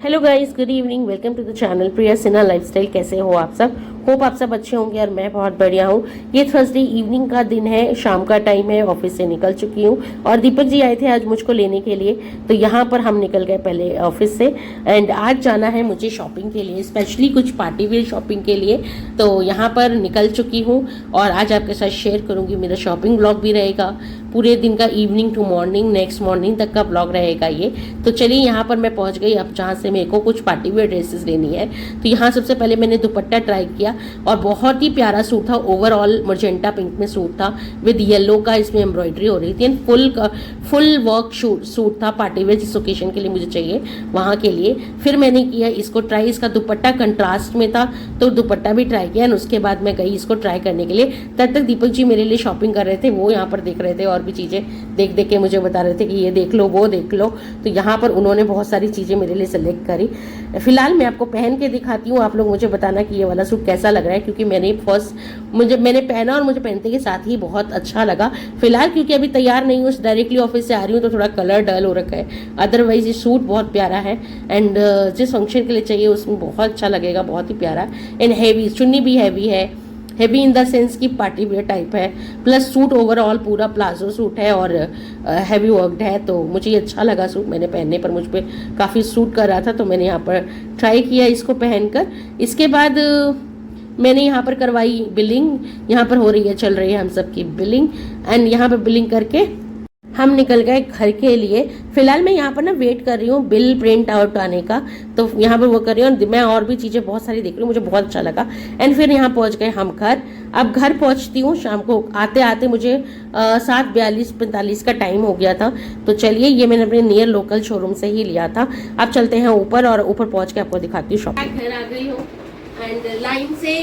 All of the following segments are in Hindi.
Hello guys, good evening. Welcome to the channel Priya Sinha lifestyle. कैसे हो आप सब? होप आप सब अच्छे होंगे और मैं बहुत बढ़िया हूँ। ये थर्सडे इवनिंग का दिन है, शाम का टाइम है, ऑफिस से निकल चुकी हूँ और दीपक जी आए थे आज मुझको लेने के लिए, तो यहाँ पर हम निकल गए पहले ऑफिस से। एंड आज जाना है मुझे शॉपिंग के लिए, स्पेशली कुछ पार्टी वेयर शॉपिंग के लिए, तो यहाँ पर निकल चुकी हूँ और आज आपके साथ शेयर करूँगी। मेरा शॉपिंग ब्लॉग भी रहेगा, पूरे दिन का, evening to morning, next morning तक का ब्लॉग रहेगा ये। तो चलिए, यहाँ पर मैं पहुँच गई अब जहाँ से मेरे को कुछ पार्टी वेयर ड्रेसेस लेनी है। तो यहाँ सबसे पहले मैंने दुपट्टा ट्राई किया और बहुत ही प्यारा सूट था। ओवरऑल मजेंटा पिंक में सूट था विद येलो का, इसमें एम्ब्रॉयडरी हो रही थी एंड फुल वर्क सूट था। पार्टी वेयर जिस ओकेशन के लिए मुझे चाहिए वहाँ के लिए। फिर मैंने किया इसको ट्राई, इसका दुपट्टा कंट्रास्ट में था तो दुपट्टा भी ट्राई किया एंड उसके बाद मैं गई इसको ट्राई करने के लिए। तब तक दीपक जी मेरे लिए शॉपिंग कर रहे थे, वो यहाँ पर देख रहे थे और भी चीज़ें देख देख के मुझे बता रहे थे कि ये देख लो, वो देख लो। तो यहाँ पर उन्होंने बहुत सारी चीज़ें मेरे लिए सेलेक्ट करी। फिलहाल मैं आपको पहन के दिखाती हूँ, आप लोग मुझे बताना कि ये वाला सूट कैसा लग रहा है, क्योंकि मैंने पहना और मुझे पहनते के साथ ही बहुत अच्छा लगा। फिलहाल क्योंकि अभी तैयार नहीं हूँ, डायरेक्टली ऑफिस से आ रही हूँ तो थोड़ा कलर डल हो रखा है, अदरवाइज ये सूट बहुत प्यारा है एंड जिस फंक्शन के लिए चाहिए उसमें बहुत अच्छा लगेगा, बहुत ही प्यारा। एंड हैवी, चुन्नी भी हैवी है, हैवी इन द सेंस की पार्टी वेयर टाइप है, प्लस सूट ओवरऑल पूरा प्लाजो सूट है और हैवी वर्कड है। तो मुझे ये अच्छा लगा सूट, मैंने पहनने पर मुझ पर काफ़ी सूट कर रहा था, तो मैंने यहाँ पर ट्राई किया इसको पहनकर। इसके बाद मैंने यहाँ पर करवाई बिलिंग, यहाँ पर हो रही है, चल रही है हम सबकी बिलिंग एंड यहाँ पर बिलिंग करके हम निकल गए घर के लिए। फिलहाल मैं यहाँ पर ना वेट कर रही हूँ बिल प्रिंट आउट आने का, तो यहाँ पर वो कर रही हूँ और मैं और भी चीज़ें बहुत सारी देख रही हूँ, मुझे बहुत अच्छा लगा। एंड फिर यहाँ पहुँच गए हम घर। अब घर पहुँचती हूँ शाम को, आते आते मुझे 7:42-45 का टाइम हो गया था। तो चलिए, ये मैंने अपने नियर लोकल शोरूम से ही लिया था। अब चलते हैं ऊपर और ऊपर पहुँच के आपको दिखाती हूँ शॉपिंग। घर आ गई हूँ एंड लाइन से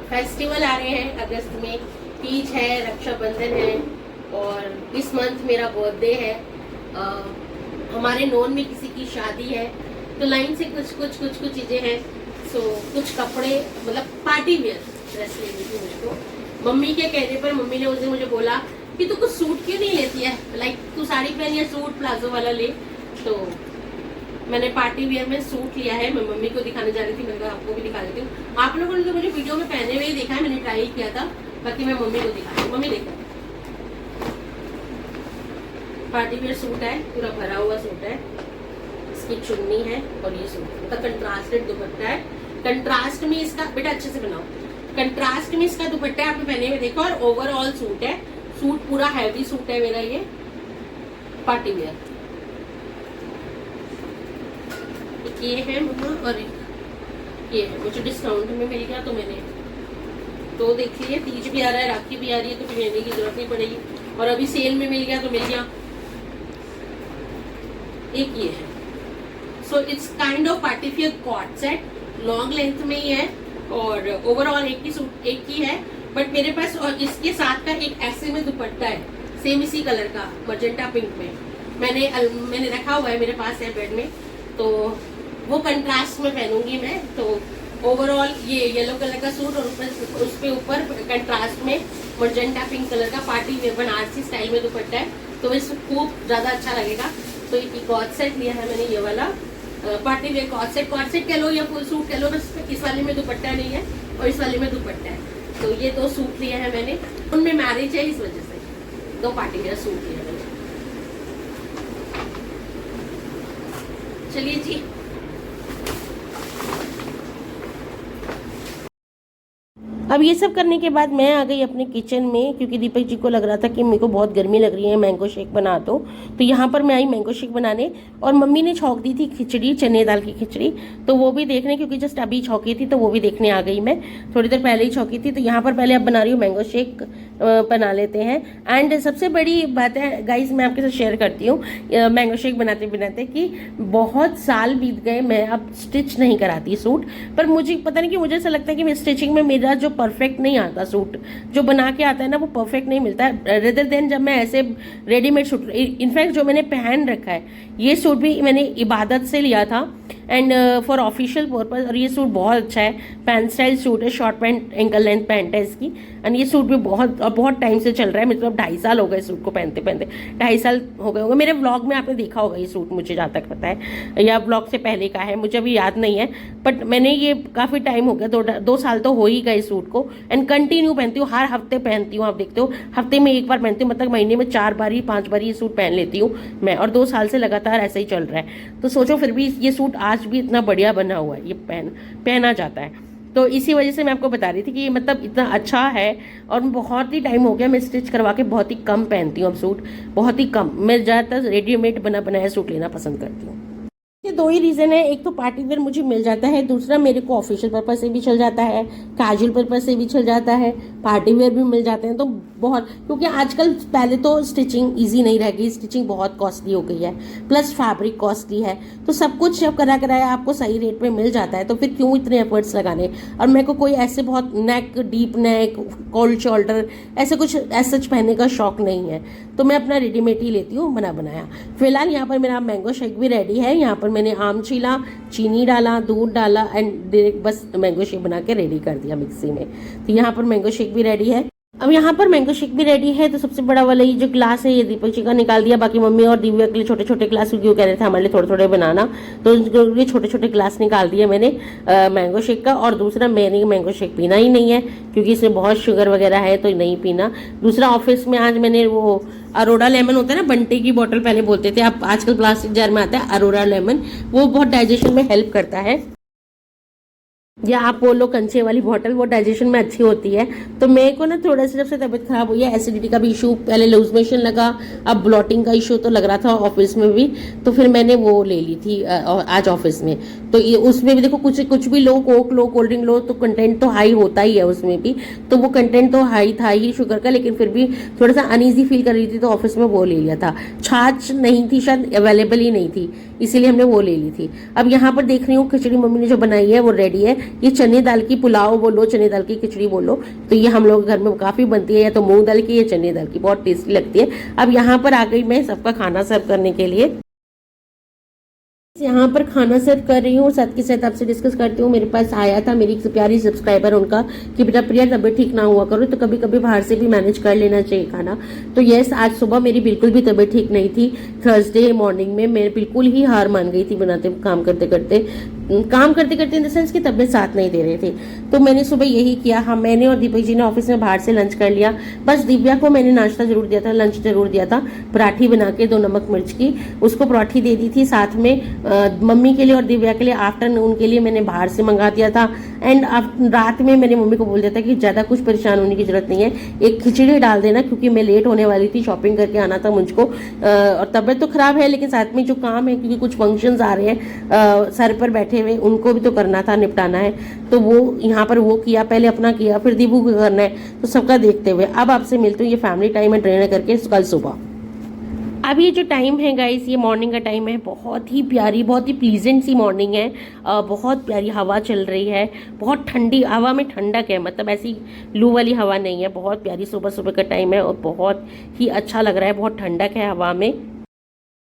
फेस्टिवल आ रहे हैं अगस्त में, तीज है, रक्षाबंधन है और इस मंथ मेरा बर्थडे है। हमारे नॉन में किसी की शादी है, तो लाइन से कुछ चीजें हैं। सो कुछ कपड़े, मतलब पार्टी वेयर ड्रेस लेनी थी मुझको। मम्मी के कहने पर मम्मी ने उस दिन मुझे बोला कि तू कुछ सूट क्यों नहीं लेती है, लाइक तू साड़ी पहन या सूट प्लाजो वाला ले। तो मैंने पार्टी वेयर में सूट लिया है, मैं मम्मी को दिखाने जा रही थी, मैंने कहा आपको भी दिखा देती हूँ। आप लोगों ने तो मुझे वीडियो में पहने हुए ही देखा है, मैंने ट्राई किया था, बाकी मैं मम्मी को दिखा, मम्मी देखो पार्टी वेयर सूट है, पूरा भरा हुआ सूट है, इसकी चुन्नी है और ये सूट मतलब कंट्रास्टेड दुपट्टा है। कंट्रास्ट में इसका, बेटा अच्छे से बनाओ, कंट्रास्ट में इसका दुपट्टा है, आपने पहने हुए देखो। और ओवरऑल सूट है, सूट पूरा हैवी सूट है मेरा ये पार्टी वेयर। एक ये है मम्मा और एक ये है, मुझे डिस्काउंट में मिल गया तो मैंने दो देख लिए। तीज भी आ रहा है, राखी भी आ रही है, तो फिर लेने की जरूरत नहीं पड़ेगी और अभी सेल में मिल गया तो मिल गया। एक ये है, so it's kind of party wear कॉट सेट, लॉन्ग लेंथ में ही है और ओवरऑल एक ही है, बट मेरे पास और इसके साथ का एक ऐसे में दुपट्टा है, सेम इसी कलर का, मजेंटा पिंक में। मैंने रखा हुआ है, मेरे पास है बेड में, तो वो कंट्रास्ट में पहनूंगी मैं। तो ओवरऑल ये येलो कलर का सूट और उसके ऊपर कंट्रास्ट में मजेंटा पिंक कलर का पार्टी वेयर बनारसी स्टाइल में दुपट्टा है, तो इसको खूब ज्यादा अच्छा लगेगा। तो एक कॉट सेट लिया है मैंने, ये वाला पार्टी वेयर कॉट सेट कह लो या फुल सूट कह लो, बस इस वाले में दुपट्टा नहीं है और इस वाले में दुपट्टा है। तो ये दो सूट लिए हैं मैंने, उनमें मैरिज है इस वजह से दो पार्टी वेयर सूट लिए मैंने। चलिए जी, अब ये सब करने के बाद मैं आ गई अपने किचन में, क्योंकि दीपक जी को लग रहा था कि मेरे को बहुत गर्मी लग रही है, मैंगो शेक बना दो। तो यहाँ पर मैं आई मैंगो शेक बनाने और मम्मी ने छौंक दी थी खिचड़ी, चने दाल की खिचड़ी, तो वो भी देखने, क्योंकि जस्ट अभी छौंकी थी तो वो भी देखने आ गई मैं, थोड़ी देर पहले ही छौंकी थी। तो यहाँ पर पहले अब बना रही हूँ मैंगो शेक, बना लेते हैं। एंड सबसे बड़ी बात है गाइज, मैं आपके साथ शेयर करती हूँ मैंगो शेक बनाते बनाते कि बहुत साल बीत गए, मैं अब स्टिच नहीं कराती सूट, पर मुझे पता नहीं कि मुझे ऐसा लगता है कि स्टिचिंग में मेरा जो परफेक्ट नहीं आता, सूट जो बना के आता है ना वो परफेक्ट नहीं मिलता है, रेदर देन जब मैं ऐसे रेडीमेड सूट। इनफैक्ट जो मैंने पहन रखा है ये सूट भी मैंने इबादत से लिया था, एंड फॉर ऑफिशियल पर्पज। और ये सूट बहुत अच्छा है, पैंट स्टाइल सूट है, short pant ankle length pant है इसकी। एंड ये सूट भी बहुत टाइम से चल रहा है, मतलब 2.5 साल हो गए सूट को पहनते पहनते, 2.5 साल हो गए होंगे। मेरे व्लॉग में आपने देखा होगा ये सूट, मुझे जहाँ तक पता है, या व्लॉग से पहले का है, मुझे अभी याद नहीं है, बट मैंने ये काफ़ी टाइम हो गया, 2 साल तो हो ही गए सूट को। एंड कंटिन्यू पहनती हूँ, हर हफ्ते पहनती हूँ, आप देखते हो हफ्ते में 1 बार पहनती हूँ, मतलब महीने में 4 बार ही 5 बार ये सूट पहन लेती हूँ मैं। और 2 साल से लगातार ऐसा ही चल रहा है। तो सोचो फिर भी ये सूट आज भी इतना बढ़िया बना हुआ है, ये पहना जाता है। तो इसी वजह से मैं आपको बता रही थी कि ये मतलब इतना अच्छा है। और बहुत ही टाइम हो गया, मैं स्टिच करवा के बहुत ही कम पहनती हूँ अब सूट, बहुत ही कम। मैं ज़्यादातर रेडीमेड बना बनाया सूट लेना पसंद करती हूँ। ये 2 ही रीज़न है, एक तो पार्टी वेयर मुझे मिल जाता है, दूसरा मेरे को ऑफिशियल पर्पज से भी चल जाता है, कैजुअल पर्पज से भी चल जाता है, पार्टी वेयर भी मिल जाते हैं। तो बहुत, क्योंकि आजकल पहले तो स्टिचिंग इजी नहीं रह गई, स्टिचिंग बहुत कॉस्टली हो गई है, प्लस फैब्रिक कॉस्टली है। तो सब कुछ जब कराया आपको सही रेट पे मिल जाता है, तो फिर क्यों इतने एफर्ट्स लगाने। और मेरे को कोई ऐसे बहुत नेक, डीप नेक, कोल्ड शोल्डर ऐसे कुछ ऐसा पहनने का शौक नहीं है, तो मैं अपना रेडीमेड ही लेती हूँ बना बनाया। फिलहाल यहाँ पर मेरा मैंगो शेक भी रेडी है। यहाँ पर मैंने आम छीला, चीनी डाला, दूध डाला एंड डायरेक्ट बस मैंगो शेक बना के रेडी कर दिया मिक्सी में। तो यहाँ पर मैंगो शेक भी रेडी है। अब यहाँ पर मैंगो शेक भी रेडी है। तो सबसे बड़ा वाला ये जो ग्लास है, ये दीपक जी का निकाल दिया, बाकी मम्मी और दिव्या के लिए छोटे छोटे ग्लास, क्योंकि वो कह रहे थे हमारे लिए थोड़े थोड़े बनाना, तो उनके लिए छोटे छोटे ग्लास निकाल दिए मैंने मैंगो शेक का। और दूसरा, मैंने मैंगो शेक पीना ही नहीं है क्योंकि इसमें बहुत शुगर वगैरह है, तो नहीं पीना। दूसरा, ऑफिस में आज मैंने वो अरोड़ा लेमन होता है ना, बंटे की बोतल पहले बोलते थे, अब आजकल प्लास्टिक जार में आता है अरोड़ा लेमन, वो बहुत डाइजेशन में हेल्प करता है। या आप बोलो कंचे वाली बोतल, वो डाइजेशन में अच्छी होती है। तो मेरे को ना थोड़ा सा जब से तबीयत खराब हुई है, एसिडिटी का भी इशू, पहले लूज मोशन लगा, अब ब्लॉटिंग का इशू तो लग रहा था ऑफिस में भी, तो फिर मैंने वो ले ली थी आज ऑफिस में। तो ये उसमें भी देखो कुछ भी लो, कोक लो, कोल्ड ड्रिंक लो, तो कंटेंट तो हाई होता ही है उसमें भी। तो वो कंटेंट तो हाई था ही शुगर का, लेकिन फिर भी थोड़ा सा अनईजी फील कर रही थी, तो ऑफिस में वो ले लिया था। छाछ नहीं थी, शायद अवेलेबल ही नहीं थी, इसीलिए हमने वो ले ली थी। अब यहाँ पर देख रही हूँ खिचड़ी मम्मी ने जो बनाई है वो रेडी है। ये चने दाल की पुलाव बोलो, चने दाल की खिचड़ी बोलो, तो ये हम लोग घर में काफ़ी बनती है, या तो मूंग दाल की या चने दाल की, बहुत टेस्टी लगती है। अब यहाँ पर आ गई मैं सबका खाना सर्व करने के लिए। यहाँ पर खाना सर्व कर रही हूँ, साथ के साथ आपसे डिस्कस करती हूँ। मेरे पास आया था मेरी एक प्यारी सब्सक्राइबर, उनका कि बेटा प्रिया तबीयत ठीक ना हुआ करो, तो कभी कभी बाहर से भी मैनेज कर लेना चाहिए खाना। तो यस, आज सुबह मेरी बिल्कुल भी तबीयत ठीक नहीं थी। थर्सडे मॉर्निंग में मैं बिल्कुल ही हार मान गई थी बनाते काम करते करते इन द सेंस की तबीयत साथ नहीं दे रही थी। तो मैंने सुबह यही किया। हाँ, मैंने और दीपक जी ने ऑफिस में बाहर से लंच कर लिया। बस दिव्या को मैंने नाश्ता जरूर दिया था, लंच जरूर दिया था, पराठी बना के 2 नमक मिर्च की, उसको पराठी दे दी थी। साथ में मम्मी के लिए और दिव्या के लिए आफ्टरनून के लिए मैंने बाहर से मंगा दिया था। एंड रात में मैंने मम्मी को बोल दिया था कि ज़्यादा कुछ परेशान होने की जरूरत नहीं है, एक खिचड़ी डाल देना, क्योंकि मैं लेट होने वाली थी, शॉपिंग करके आना था मुझको, और तबीयत तो खराब है, लेकिन साथ में जो काम है, क्योंकि कुछ फंक्शंस आ रहे हैं सर पर बैठे हुए, उनको भी तो करना था, निपटाना है। तो वो यहाँ पर वो किया, पहले अपना किया, फिर दीपू को करना है, तो सबका देखते हुए अब आपसे मिलती हूँ ये फैमिली टाइम है डिनर करके कल सुबह। अब ये जो टाइम है गाइस, ये मॉर्निंग का टाइम है, बहुत ही प्यारी, बहुत ही प्लीजेंट सी मॉर्निंग है। बहुत प्यारी हवा चल रही है, बहुत ठंडी हवा में ठंडक है, मतलब ऐसी लू वाली हवा नहीं है, बहुत प्यारी सुबह सुबह का टाइम है और बहुत ही अच्छा लग रहा है, बहुत ठंडक है हवा में।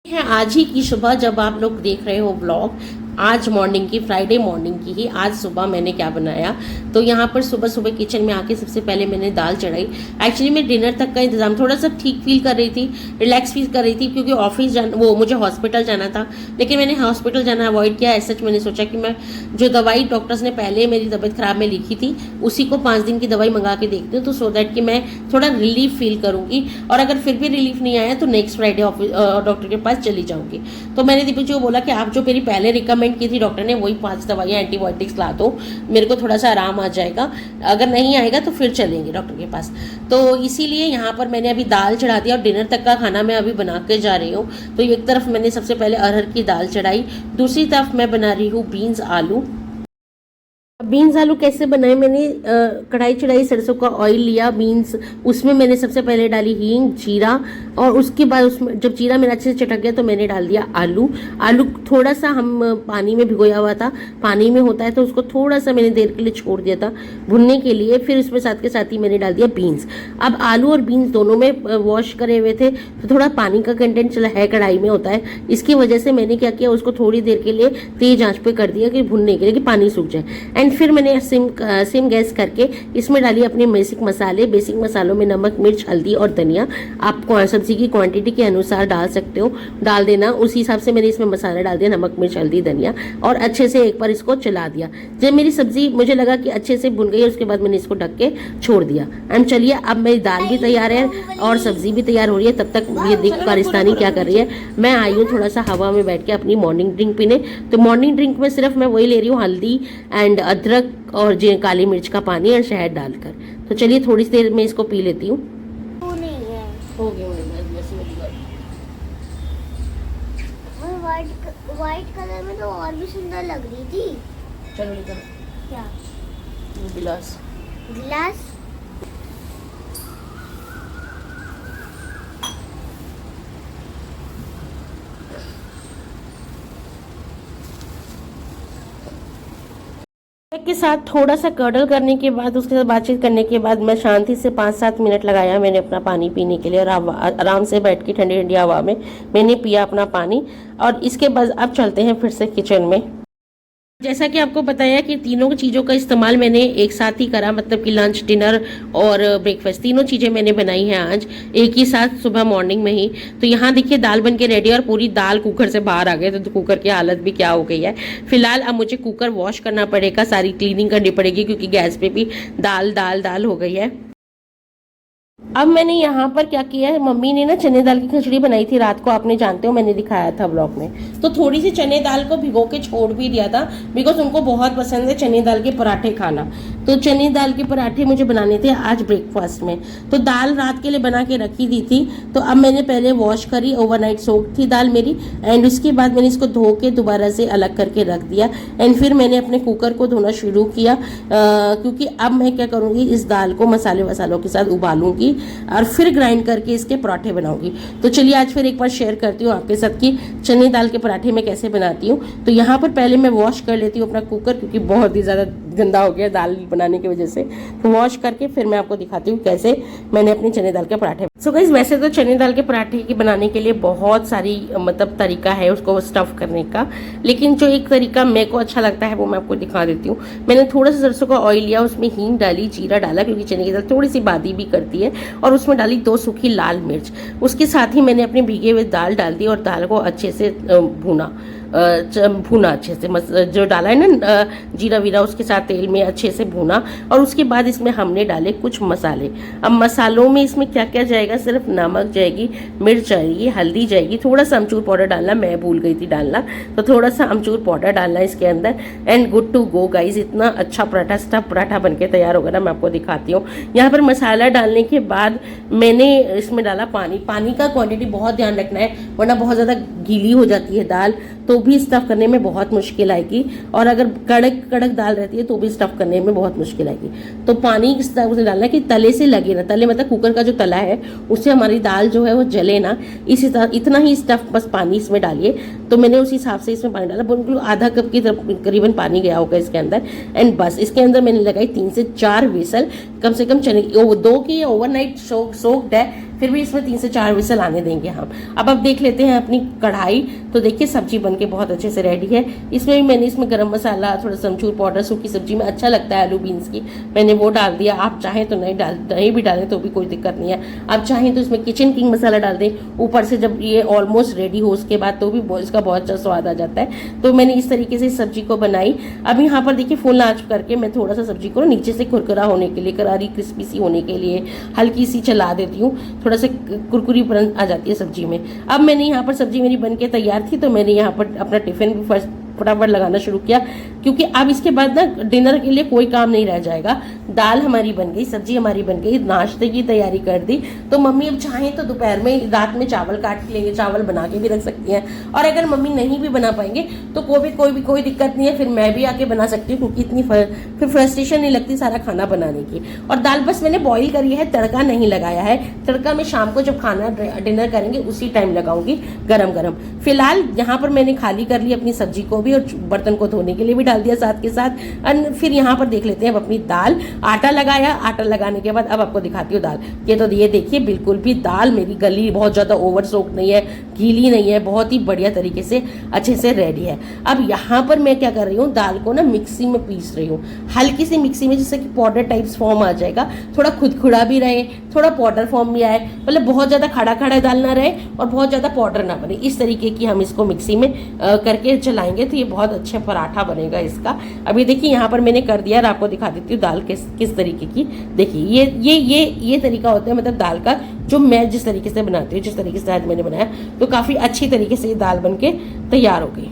है आज ही की सुबह जब आप लोग देख रहे हो व्लॉग, आज मॉर्निंग की, फ्राइडे मॉर्निंग की ही आज सुबह मैंने क्या बनाया। तो यहाँ पर सुबह सुबह किचन में आके सबसे पहले मैंने दाल चढ़ाई। एक्चुअली मैं डिनर तक का इंतजाम थोड़ा सा ठीक फील कर रही थी, रिलैक्स फील कर रही थी, क्योंकि ऑफिस जाना, वो मुझे हॉस्पिटल जाना था, लेकिन मैंने हॉस्पिटल जाना अवॉइड किया। ऐसा मैंने सोचा कि मैं जो दवाई डॉक्टर्स ने पहले मेरी तबीयत खराब में लिखी थी, उसी को 5 दिन की दवाई मंगा के देखती हूँ, तो सो दैट कि मैं थोड़ा रिलीफ फील करूँगी। और अगर फिर भी रिलीफ नहीं आया तो नेक्स्ट फ्राइडे डॉक्टर के पास चली जाऊँगी। तो मैंने दीपक जी को बोला कि आप जो मेरी पहले रिकमेंड की थी डॉक्टर ने, वही 5 दवाइयाँ एंटीबायोटिक्स ला दो, मेरे को थोड़ा सा आराम आ जाएगा, अगर नहीं आएगा तो फिर चलेंगे डॉक्टर के पास। तो इसीलिए यहाँ पर मैंने अभी दाल चढ़ा दिया और डिनर तक का खाना मैं अभी बना के जा रही हूँ। तो एक तरफ मैंने सबसे पहले अरहर की दाल चढ़ाई, दूसरी तरफ मैं बना रही हूँ बीन्स आलू। बीन्स आलू कैसे बनाए, मैंने कढ़ाई चढ़ाई, सरसों का ऑयल लिया, बीन्स उसमें मैंने सबसे पहले डाली हींग, जीरा, और उसके बाद उसमें जब जीरा मेरा अच्छे से चटक गया तो मैंने डाल दिया आलू। आलू थोड़ा सा हम पानी में भिगोया हुआ था, पानी में होता है तो उसको थोड़ा सा मैंने देर के लिए छोड़ दिया था भुनने के लिए। फिर उसमें साथ के साथ ही मैंने डाल दिया बीन्स। अब आलू और बीन्स दोनों में वॉश करे हुए थे तो थोड़ा पानी का कंटेंट चला है कढ़ाई में होता है, इसकी वजह से मैंने क्या किया, उसको थोड़ी देर के लिए तेज आंच पे कर दिया कि भुनने के लिए कि पानी सूख जाए। एंड फिर मैंने सिम गैस करके इसमें डाली अपने बेसिक मसाले। बेसिक मसालों में नमक, मिर्च, हल्दी और धनिया। आप सब्जी की क्वांटिटी के अनुसार डाल सकते हो, डाल देना उसी हिसाब से। मैंने इसमें मसाला डाल दिया, नमक, मिर्च, हल्दी, धनिया, और अच्छे से एक बार इसको चला दिया। जब मेरी सब्जी मुझे लगा कि अच्छे से भुन गई है उसके बाद मैंने इसको ढक के छोड़ दिया। एंड चलिए अब मेरी दाल भी तैयार है और सब्जी भी तैयार हो रही है। तब तक ये देख पाकिस्तानी क्या कर रही है, मैं आई हूँ थोड़ा सा हवा में बैठ के अपनी मॉर्निंग ड्रिंक पीने। तो मॉर्निंग ड्रिंक में सिर्फ मैं वही ले रही हूँ, हल्दी एंड अदरक और काली मिर्च का पानी और शहद डालकर। तो चलिए थोड़ी सी देर में इसको पी लेती हूँ। हो गया व्हाइट कलर में तो और भी सुंदर लग रही थी। चलो इधर क्या गिलास गिलास? के साथ थोड़ा सा कर्डल करने के बाद, उसके साथ बातचीत करने के बाद मैं शांति से 5-7 मिनट लगाया मैंने अपना पानी पीने के लिए, और आराम से बैठ के ठंडी ठंडी हवा में मैंने पिया अपना पानी। और इसके बाद अब चलते हैं फिर से किचन में। जैसा कि आपको बताया कि तीनों चीज़ों का इस्तेमाल मैंने एक साथ ही करा, मतलब कि लंच, डिनर और ब्रेकफास्ट, तीनों चीज़ें मैंने बनाई हैं आज एक ही साथ सुबह मॉर्निंग में ही। तो यहाँ देखिए दाल बन के रेडी, और पूरी दाल कुकर से बाहर आ गई। तो कुकर की हालत भी क्या हो गई है। फिलहाल अब मुझे कुकर वॉश करना पड़ेगा, सारी क्लीनिंग करनी पड़ेगी क्योंकि गैस पे भी दाल दाल दाल हो गई है। अब मैंने यहाँ पर क्या किया है, मम्मी ने ना चने दाल की खिचड़ी बनाई थी रात को, आपने जानते हो मैंने दिखाया था ब्लॉग में। तो थोड़ी सी चने दाल को भिगो के छोड़ भी दिया था, बिकॉज उनको बहुत पसंद है चने दाल के पराठे खाना। तो चने दाल के पराठे मुझे बनाने थे आज ब्रेकफास्ट में। तो दाल रात के लिए बना के रखी दी थी, तो अब मैंने पहले वॉश करी, ओवरनाइट सोक थी दाल मेरी। एंड उसके बाद मैंने इसको धो के दोबारा से अलग करके रख दिया। एंड फिर मैंने अपने कुकर को धोना शुरू किया, क्योंकि अब मैं क्या करूँगी, इस दाल को मसाले वसालों के साथ उबालूंगी और फिर ग्राइंड करके इसके पराठे बनाऊंगी। तो चलिए आज फिर एक बार शेयर करती हूँ आपके साथ कि चने दाल के पराठे मैं कैसे बनाती हूँ। तो यहाँ पर पहले मैं वॉश कर लेती हूँ अपना कुकर, क्योंकि बहुत ही ज़्यादा गंदा हो गया दाल बनाने की वजह से। तो वॉश करके फिर मैं आपको दिखाती हूँ कैसे मैंने अपनी चने दाल के पराठे। सो गाइस, वैसे तो चने दाल के पराठे की बनाने के लिए बहुत सारी मतलब तरीका है उसको स्टफ करने का, लेकिन जो एक तरीका मेरे को अच्छा लगता है वो मैं आपको दिखा देती हूँ। मैंने थोड़ा सा सरसों का ऑयल लिया, उसमें हींग डाली, जीरा डाला, क्योंकि चने की दाल थोड़ी सी बादी भी करती है, और उसमें डाली 2 सूखी लाल मिर्च। उसके साथ ही मैंने अपने भीगे हुए दाल डाल दी और दाल को अच्छे से भूना अच्छे से, जो डाला है ना जीरा वीरा, उसके साथ तेल में अच्छे से भूना। और उसके बाद इसमें हमने डाले कुछ मसाले। अब मसालों में इसमें क्या क्या जाएगा, सिर्फ नमक जाएगी, मिर्च जाएगी, हल्दी जाएगी, थोड़ा सा अमचूर पाउडर डालना, मैं भूल गई थी डालना, तो थोड़ा सा अमचूर पाउडर डालना इसके अंदर। And good to go guys, इतना अच्छा पराठा, स्टफ पराठा बनके तैयार होगा ना, मैं आपको दिखाती हूँ। यहाँ पर मसाला डालने के बाद मैंने इसमें डाला पानी। पानी का क्वांटिटी बहुत ध्यान रखना है, वरना बहुत ज़्यादा गीली हो जाती है दाल, तो भी स्टफ करने में बहुत मुश्किल आएगी। और अगर कड़क कड़क दाल रहती है तो भी स्टफ करने में बहुत मुश्किल आएगी। तो पानी इस तरह से डालना कि तले से लगे ना, तले मतलब कुकर का जो तला है उससे हमारी दाल जो है वो जले ना, इसी तरह इतना ही स्टफ बस पानी इसमें डालिए। तो मैंने उस हिसाब से इसमें पानी डाला, बिल्कुल आधा कप की तरफ करीबन पानी गया होगा इसके अंदर। एंड बस इसके अंदर मैंने लगाई 3 से 4 विसल, कम से कम चने 2 की ओवरनाइट सोक्ड है, फिर भी इसमें 3 से 4 विसल आने देंगे हम। अब देख लेते हैं अपनी कढ़ाई। तो देखिए सब्जी बनके बहुत अच्छे से रेडी है। इसमें भी मैंने इसमें गरम मसाला, थोड़ा सा अमचूर पाउडर, सूखी सब्जी में अच्छा लगता है आलू बीन्स की, मैंने वो डाल दिया। आप चाहें तो नहीं भी डालें तो भी कोई दिक्कत नहीं है। आप चाहें तो इसमें किचन किंग मसाला डाल दें ऊपर से, जब ये ऑलमोस्ट रेडी हो उसके बाद, तो भी इसका बहुत अच्छा स्वाद आ जाता है। तो मैंने इस तरीके से सब्जी को बनाई। अब यहाँ पर देखिए फुल आंच करके मैं थोड़ा सा सब्जी को नीचे से कुरकुरा होने के लिए, करारी क्रिस्पी सी होने के लिए हल्की सी चला देती हूँ, थोड़ा सा कुरकुरी आ जाती है सब्जी में। अब मैंने यहाँ पर सब्जी मेरी बनके तैयार थी, तो मैंने यहाँ पर अपना टिफिन भी फर्स्ट फटाफट लगाना शुरू किया, क्योंकि अब इसके बाद ना डिनर के लिए कोई काम नहीं रह जाएगा। दाल हमारी बन गई, सब्जी हमारी बन गई, नाश्ते की तैयारी कर दी। तो मम्मी अब चाहें तो दोपहर में रात में चावल काट के लेंगे, चावल बना के भी रख सकती हैं, और अगर मम्मी नहीं भी बना पाएंगे तो कोई दिक्कत नहीं है, फिर मैं भी आके बना सकती हूँ, क्योंकि इतनी फिर फ्रस्ट्रेशन नहीं लगती सारा खाना बनाने की। और दाल बस मैंने बॉईल करी है, तड़का नहीं लगाया है। तड़का मैं शाम को जब खाना डिनर करेंगे उसी टाइम लगाऊंगी गरम गरम। फिलहाल यहाँ पर मैंने खाली कर ली अपनी सब्जी को भी, और बर्तन को धोने के लिए भी डाल दिया साथ के साथ। और फिर यहाँ पर देख लेते हैं अब अपनी दाल। आटा लगाया, आटा लगाने के बाद अब आपको दिखाती हूँ दाल। ये देखिए बिल्कुल भी दाल मेरी गली बहुत ज्यादा ओवर सोक नहीं है, गीली नहीं है, बहुत ही बढ़िया तरीके से अच्छे से रेडी है। अब यहाँ पर मैं क्या कर रही हूँ, दाल को ना मिक्सी में पीस रही हूँ, हल्की सी मिक्सी में, जिससे कि पाउडर टाइप्स फॉर्म आ जाएगा, थोड़ा खुदखुड़ा भी रहे, थोड़ा पाउडर फॉर्म भी आए, मतलब बहुत ज्यादा खड़ा खड़ा दाल ना रहे और बहुत ज्यादा पाउडर ना बने। इस तरीके की हम इसको मिक्सी में करके चलाएंगे तो ये बहुत अच्छा पराठा बनेगा इसका। अभी देखिए यहाँ पर मैंने कर दिया, और आपको दिखा देती हूँ दाल किस तरीके की। देखिए ये तरीका होता है, मतलब दाल का, जो मैं जिस तरीके से बनाती हूँ, जिस तरीके से आज मैंने बनाया, तो काफी अच्छी तरीके से ये दाल बन के तैयार हो गई।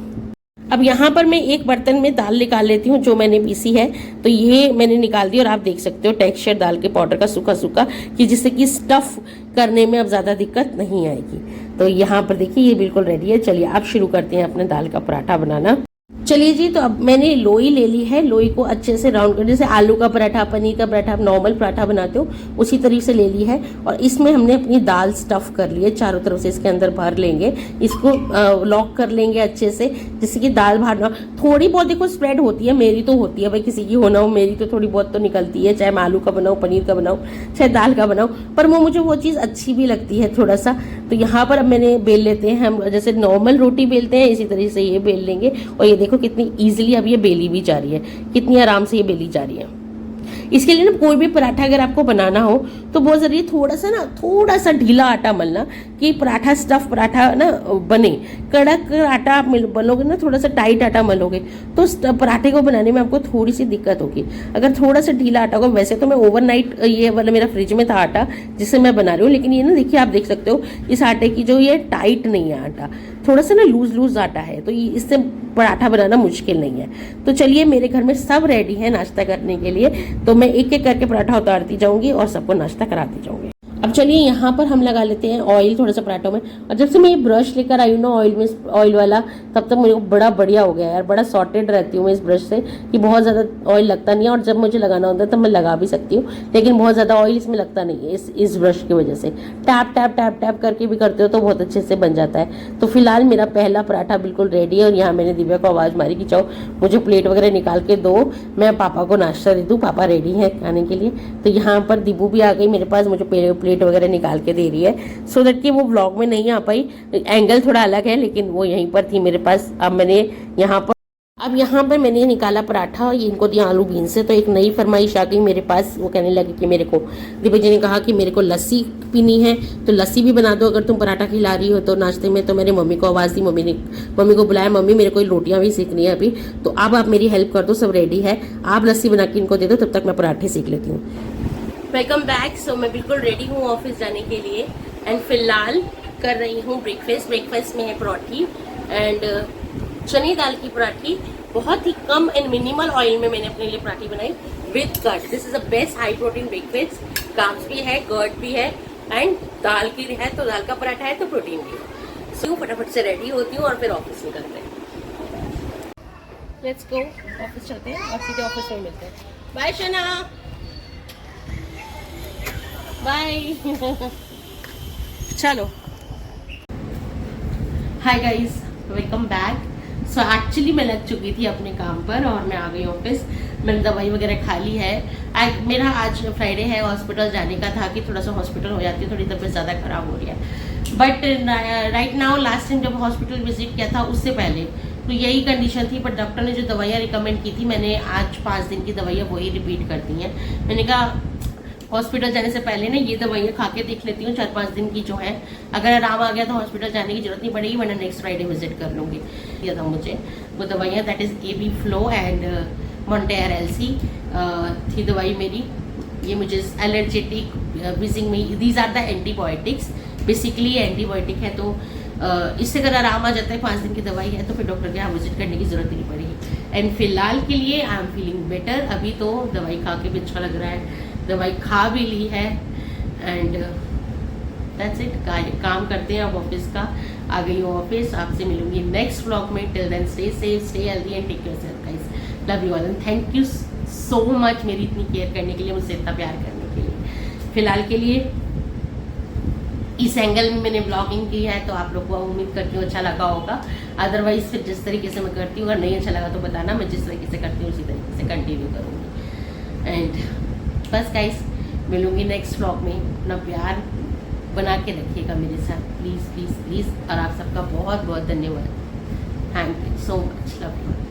अब यहाँ पर मैं एक बर्तन में दाल निकाल लेती हूँ जो मैंने पीसी है। तो ये मैंने निकाल दी, और आप देख सकते हो टेक्सचर दाल के पाउडर का सूखा सूखा, कि जिससे कि स्टफ करने में अब ज़्यादा दिक्कत नहीं आएगी। तो यहाँ पर देखिए ये बिल्कुल रेडी है। चलिए अब शुरू करते हैं अपने दाल का पराठा बनाना। चलिए जी, तो अब मैंने लोई ले ली है। लोई को अच्छे से राउंड कर, जैसे आलू का पराठा, पनीर का पराठा, आप नॉर्मल पराठा बनाते हो उसी तरीके से ले ली है। और इसमें हमने अपनी दाल स्टफ कर ली है, चारों तरफ से इसके अंदर भर लेंगे, इसको लॉक कर लेंगे अच्छे से, जिससे कि दाल बाहर ना, थोड़ी बहुत देखो स्प्रेड होती है, मेरी तो होती है भाई, किसी की हो ना हो, मेरी तो थोड़ी बहुत तो निकलती है, चाहे मैं आलू का बनाऊँ, पनीर का बनाऊँ, चाहे दाल का बनाऊँ, पर मुझे वो चीज़ अच्छी भी लगती है थोड़ा सा। तो यहाँ पर अब मैंने बेल लेते हैं, हम जैसे नॉर्मल रोटी बेलते हैं इसी तरीके से ये बेल लेंगे। और ये देखो कितनी इजीली अब ये बेली भी जा रही है, कितनी आराम से ये बेली जा रही है। इसके लिए ना कोई भी पराठा अगर आपको बनाना हो तो बहुत जरूरी थोड़ा सा ढीला आटा मलना, कि पराठा स्टफ पराठा ना बने। कड़क आटा आप मलोगे ना, थोड़ा सा टाइट आटा मलोगे तो पराठे को बनाने में आपको थोड़ी सी दिक्कत होगी। अगर थोड़ा सा ढीला आटा होगा, वैसे तो मैं ओवरनाइट, ये वाला मेरा फ्रिज में था आटा जिससे मैं बना रही हूँ, लेकिन ये ना देखिए, आप देख सकते हो इस आटे की जो ये टाइट नहीं है आटा, थोड़ा सा ना लूज आटा है, तो इससे पराठा बनाना मुश्किल नहीं है। तो चलिए मेरे घर में सब रेडी है नाश्ता करने के लिए, तो मैं एक एक करके पराठा उतारती जाऊंगी और सबको नाश्ता कराती जाऊंगी। अब चलिए यहाँ पर हम लगा लेते हैं ऑयल थोड़ा सा पराठों में। और जब से मैं ये ब्रश लेकर आई हूँ ना ऑयल वाला, तब तक मेरे को बड़ा बढ़िया हो गया यार, बड़ा सॉर्टेड रहती हूँ मैं इस ब्रश से, कि बहुत ज़्यादा ऑयल लगता नहीं है, और जब मुझे लगाना होता है तब मैं लगा भी सकती हूँ, लेकिन बहुत ज़्यादा ऑयल इसमें लगता नहीं है इस ब्रश की वजह से। टैप टैप टैप टैप करके भी करते हो तो बहुत अच्छे से बन जाता है। तो फिलहाल मेरा पहला पराठा बिल्कुल रेडी है, और यहाँ मैंने दिव्या को आवाज़ मारी कि जाओ मुझे प्लेट वगैरह निकाल के दो, मैं पापा को नाश्ता दे दूँ, पापा रेडी है खाने के लिए। तो यहाँ पर दिब्बू भी आ गई मेरे पास, मुझे प्लेट वगैरह निकाल के दे रही है, सो दैट कि वो व्लॉग में नहीं आ पाई, एंगल थोड़ा अलग है, लेकिन वो यहीं पर थी मेरे पास। अब यहाँ पर मैंने निकाला पराठा, ये इनको दिया आलू बीन से। तो एक नई फरमाइश आ गई मेरे पास, वो कहने लगी कि मेरे को, दीपक जी ने कहा कि मेरे को लस्सी पीनी है, तो लस्सी भी बना दो अगर तुम पराठा खिला रही हो तो नाश्ते में। तो मैंने मम्मी को आवाज़ दी, मम्मी को बुलाया, मम्मी मेरे को रोटियां भी सीखनी है अभी, तो अब आप मेरी हेल्प कर दो, सब रेडी है, आप लस्सी बना के इनको दे दो, तब तक मैं पराठे सीख लेती हूँ। Welcome back. सो मैं बिल्कुल रेडी हूँ ऑफिस जाने के लिए, एंड फिलहाल कर रही हूँ ब्रेकफास्ट में है पराठी एंड चने दाल की पराठी। बहुत ही कम एंड मिनिमल ऑयल में मैंने अपने लिए पराठी बनाई with curd. This is the best high protein breakfast, carbs भी है, कर्ड भी है, एंड दाल की है, तो दाल का पराठा है तो प्रोटीन भी है। सो फटाफट से रेडी होती हूँ और फिर ऑफिस निकलते हैं। लेट्स गो, ऑफिस चलते हैं और सीधे ऑफिस में मिलते हैं। Bye शना, bye. चलो, hi guys, welcome back. So actually मैं लग चुकी थी अपने काम पर और मैं आ गई ऑफिस। मैंने दवाई वगैरह खा ली है। मेरा आज फ्राइडे है, हॉस्पिटल जाने का था कि थोड़ा सा हॉस्पिटल हो जाती है, थोड़ी तबीयत ज़्यादा खराब हो रही है। But right now, last time जब हॉस्पिटल विजिट किया था उससे पहले तो यही कंडीशन थी, पर डॉक्टर ने जो दवाइयाँ रिकमेंड की थी, मैंने आज 5 दिन की दवाइयाँ वही रिपीट कर दी हैं। मैंने कहा हॉस्पिटल जाने से पहले ना ये दवाइयाँ खा के देख लेती हूँ 4-5 दिन की जो है, अगर आराम आ गया तो हॉस्पिटल जाने की जरूरत नहीं पड़ेगी, वरना नेक्स्ट फ्राइडे विजिट कर लूँगी। दिया था मुझे वो दवाइयाँ, that is AB flow and Montair LC थी दवाई मेरी। ये मुझे एलर्जेटिक विजिंग में, these are the antibiotics, basically antibiotic है, तो इससे अगर आराम आ जाता है, 5 दिन की दवाई है, तो फिर डॉक्टर के यहाँ विजिट करने की ज़रूरत ही नहीं पड़ेगी। एंड फिलहाल के लिए आई एम फीलिंग बेटर। अभी तो दवाई खा के भी अच्छा लग रहा है, दवाई खा भी ली है एंड दैट्स इट। काम करते हैं अब ऑफिस का। आ गई हूँ ऑफिस, आपसे मिलूंगी नेक्स्ट व्लॉग में। Till then stay safe, stay healthy and take care self guys. Love you all and thank you so much मेरी इतनी केयर करने के लिए, मुझसे इतना प्यार करने के लिए। फिलहाल के लिए इस एंगल में मैंने ब्लॉगिंग की है, तो आप लोग को उम्मीद करती हूँ अच्छा लगा होगा। अदरवाइज फिर जिस तरीके से मैं करती हूँ, अगर नहीं अच्छा लगा तो बताना, मैं जिस तरीके से करती हूँ उसी तरीके से कंटिन्यू करूँगी। एंड बस गाइस, मिलूंगी नेक्स्ट व्लॉग में। अपना प्यार बना के रखिएगा मेरे साथ, प्लीज़ प्लीज़ प्लीज़। और आप सबका बहुत बहुत धन्यवाद। Thank you so much, love you.